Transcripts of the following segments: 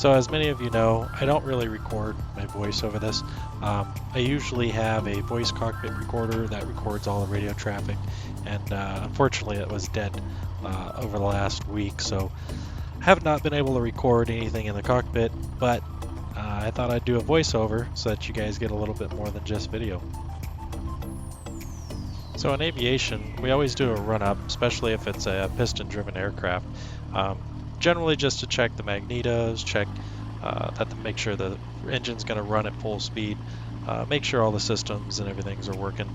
So as many of you know, I don't really record my voice over this. I usually have a voice cockpit recorder that records all the radio traffic, and unfortunately it was dead over the last week, so I have not been able to record anything in the cockpit, but I thought I'd do a voiceover so that you guys get a little bit more than just video. So in aviation, we always do a run-up, especially if it's a piston-driven aircraft. Generally just to check the magnetos, check make sure the engine's going to run at full speed, make sure all the systems and everything's are working.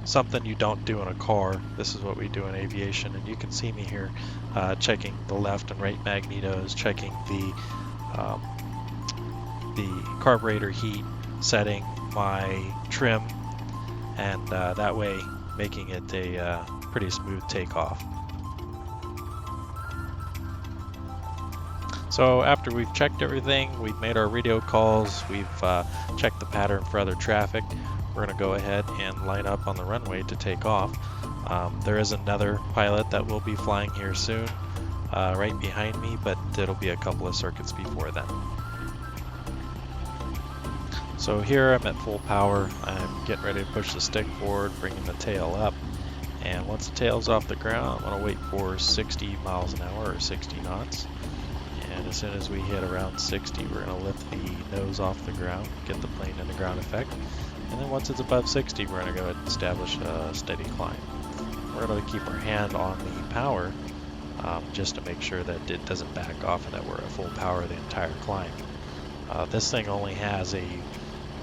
Something you don't do in a car, this is what we do in aviation, and you can see me here checking the left and right magnetos, checking the carburetor heat, setting my trim, and that way making it a pretty smooth takeoff. So after we've checked everything, we've made our radio calls, we've checked the pattern for other traffic, we're going to go ahead and line up on the runway to take off. There is another pilot that will be flying here soon, right behind me, but it'll be a couple of circuits before then. So here I'm at full power, I'm getting ready to push the stick forward, bringing the tail up, and once the tail's off the ground, I'm going to wait for 60 miles an hour or 60 knots. And as soon as we hit around 60, we're going to lift the nose off the ground, get the plane into ground effect. And then once it's above 60, we're going to go ahead and establish a steady climb. We're going to keep our hand on the power just to make sure that it doesn't back off and that we're at full power the entire climb. This thing only has a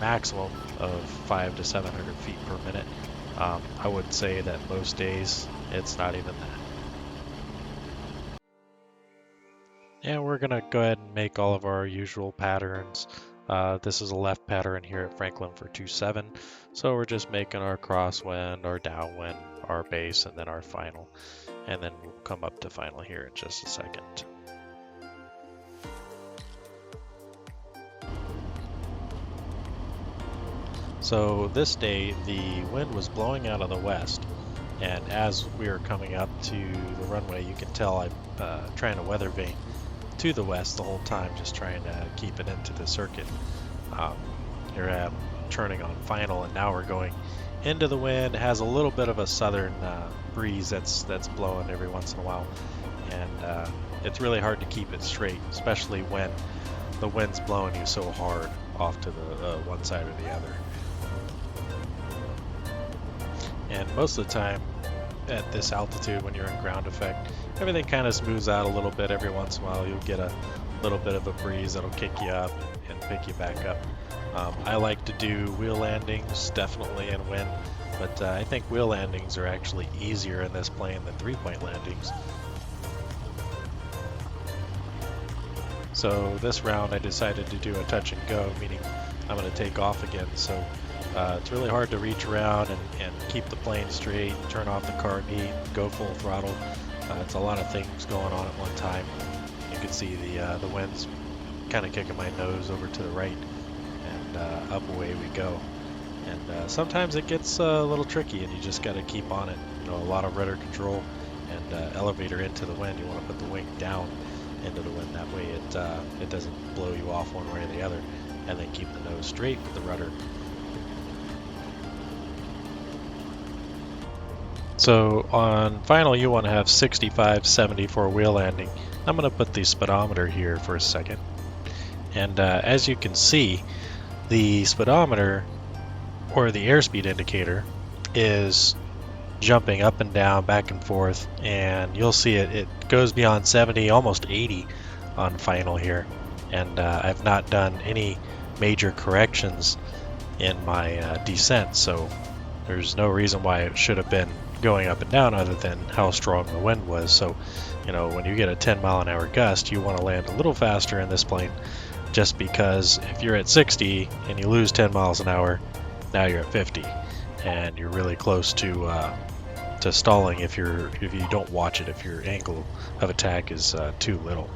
maximum of 500 to 700 feet per minute. I would say that most days it's not even that. And we're gonna go ahead and make all of our usual patterns. This is a left pattern here at Franklin for 2-7. So we're just making our crosswind, our downwind, our base, and then our final. And then we'll come up to final here in just a second. So this day, the wind was blowing out of the west. And as we were coming up to the runway, you can tell I'm trying to weather vane to the west the whole time, just trying to keep it into the circuit. Here I am turning on final, and now we're going into the wind. It has a little bit of a southern breeze that's blowing every once in a while, and it's really hard to keep it straight, especially when the wind's blowing you so hard off to the one side or the other. And most of the time at this altitude, when you're in ground effect, everything kind of smooths out a little bit. Every once in a while you'll get a little bit of a breeze that'll kick you up and pick you back up. I like to do wheel landings definitely in wind, but I think wheel landings are actually easier in this plane than 3-point landings. So this round I decided to do a touch and go, meaning I'm going to take off again. So it's really hard to reach around and keep the plane straight, turn off the carb heat, go full throttle. It's a lot of things going on at one time. You can see the wind's kind of kicking my nose over to the right, and up away we go. And sometimes it gets a little tricky, and you just got to keep on it. You know, a lot of rudder control and elevator into the wind. You want to put the wing down into the wind. That way it doesn't blow you off one way or the other, and then keep the nose straight with the rudder. So on final, you want to have 65-70 for a wheel landing. I'm going to put the speedometer here for a second. And as you can see, the speedometer, or the airspeed indicator, is jumping up and down, back and forth. And you'll see it goes beyond 70, almost 80 on final here. And I've not done any major corrections in my descent, so there's no reason why it should have been going up and down other than how strong the wind was. So, you know, when you get a 10-mile-an-hour gust, you want to land a little faster in this plane, just because if you're at 60 and you lose 10 miles an hour, now you're at 50, and you're really close to stalling if you don't watch it, if your angle of attack is too little.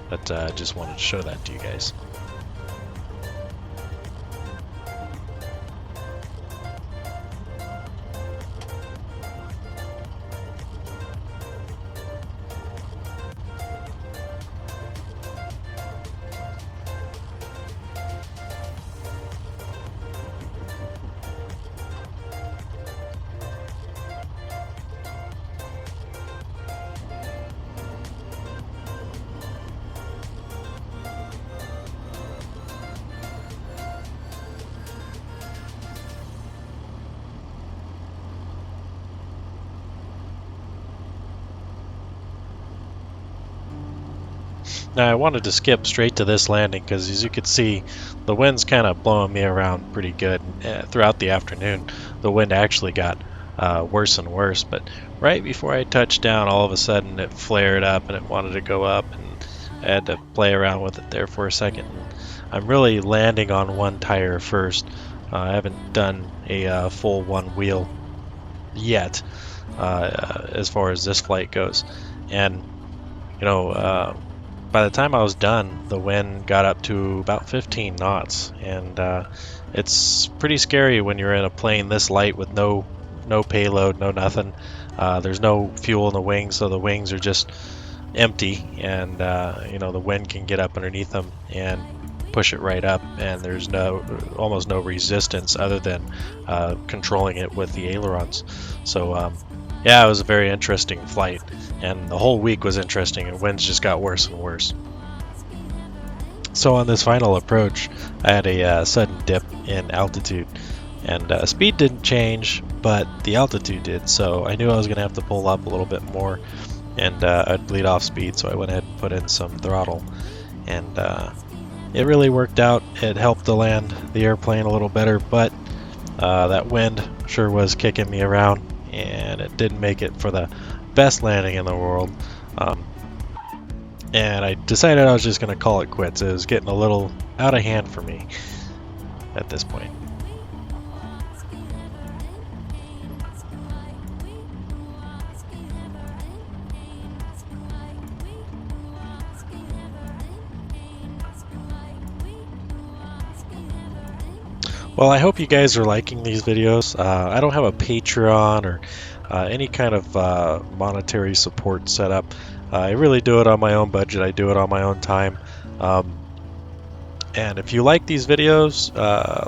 But I just wanted to show that to you guys. Now I wanted to skip straight to this landing because, as you can see, the wind's kind of blowing me around pretty good. Throughout the afternoon, the wind actually got worse and worse, but right before I touched down, all of a sudden it flared up and it wanted to go up, and I had to play around with it there for a second. I'm really landing on one tire first. I haven't done a full one wheel yet as far as this flight goes, and by the time I was done, the wind got up to about 15 knots, and it's pretty scary when you're in a plane this light with no payload, no nothing. There's no fuel in the wings, so the wings are just empty, and the wind can get up underneath them and push it right up, and there's almost no resistance other than controlling it with the ailerons. So yeah, it was a very interesting flight, and the whole week was interesting, and winds just got worse and worse. So on this final approach, I had a sudden dip in altitude, and speed didn't change, but the altitude did, so I knew I was going to have to pull up a little bit more, and I'd bleed off speed, so I went ahead and put in some throttle, and it really worked out. It helped to land the airplane a little better, but that wind sure was kicking me around, and it didn't make it for the best landing in the world. And I decided I was just going to call it quits. It was getting a little out of hand for me at this point. Well, I hope you guys are liking these videos. I don't have a Patreon or any kind of monetary support set up. I really do it on my own budget. I do it on my own time. And if you like these videos,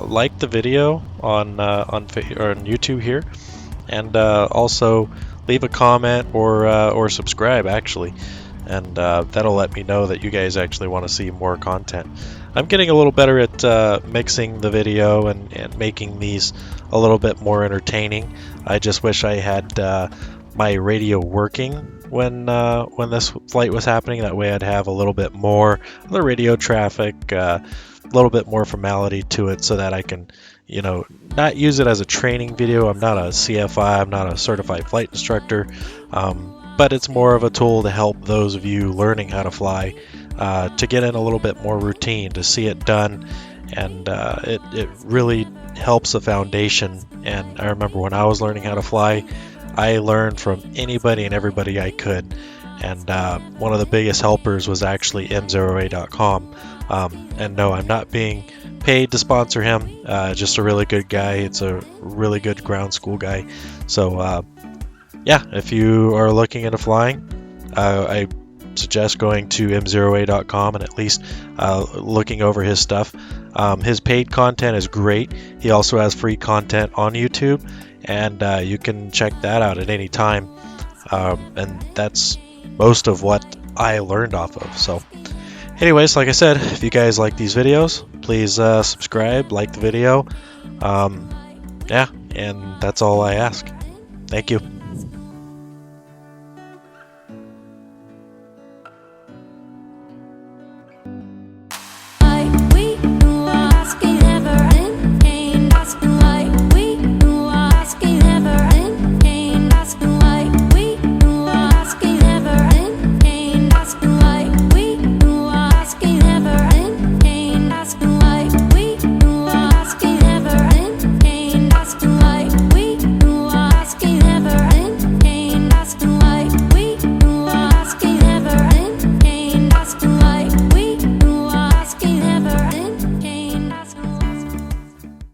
like the video on YouTube here, and also leave a comment or subscribe actually, and that'll let me know that you guys actually want to see more content. I'm getting a little better at mixing the video and making these a little bit more entertaining. I just wish I had my radio working when this flight was happening. That way I'd have a little bit more of the radio traffic, a little bit more formality to it, so that I can, not use it as a training video. I'm not a CFI, I'm not a certified flight instructor, but it's more of a tool to help those of you learning how to fly to get in a little bit more routine, to see it done, and it really helps the foundation. And I remember when I was learning how to fly, I learned from anybody and everybody I could, and one of the biggest helpers was actually M0A.com. And no, I'm not being paid to sponsor him, just a really good guy. It's a really good ground school guy. So yeah, if you are looking into flying, I suggest going to M0A.com and at least looking over his stuff. His paid content is great. He also has free content on YouTube, and you can check that out at any time. And that's most of what I learned off of. So anyways, like I said, if you guys like these videos, please subscribe, like the video. Yeah, and that's all I ask. Thank you.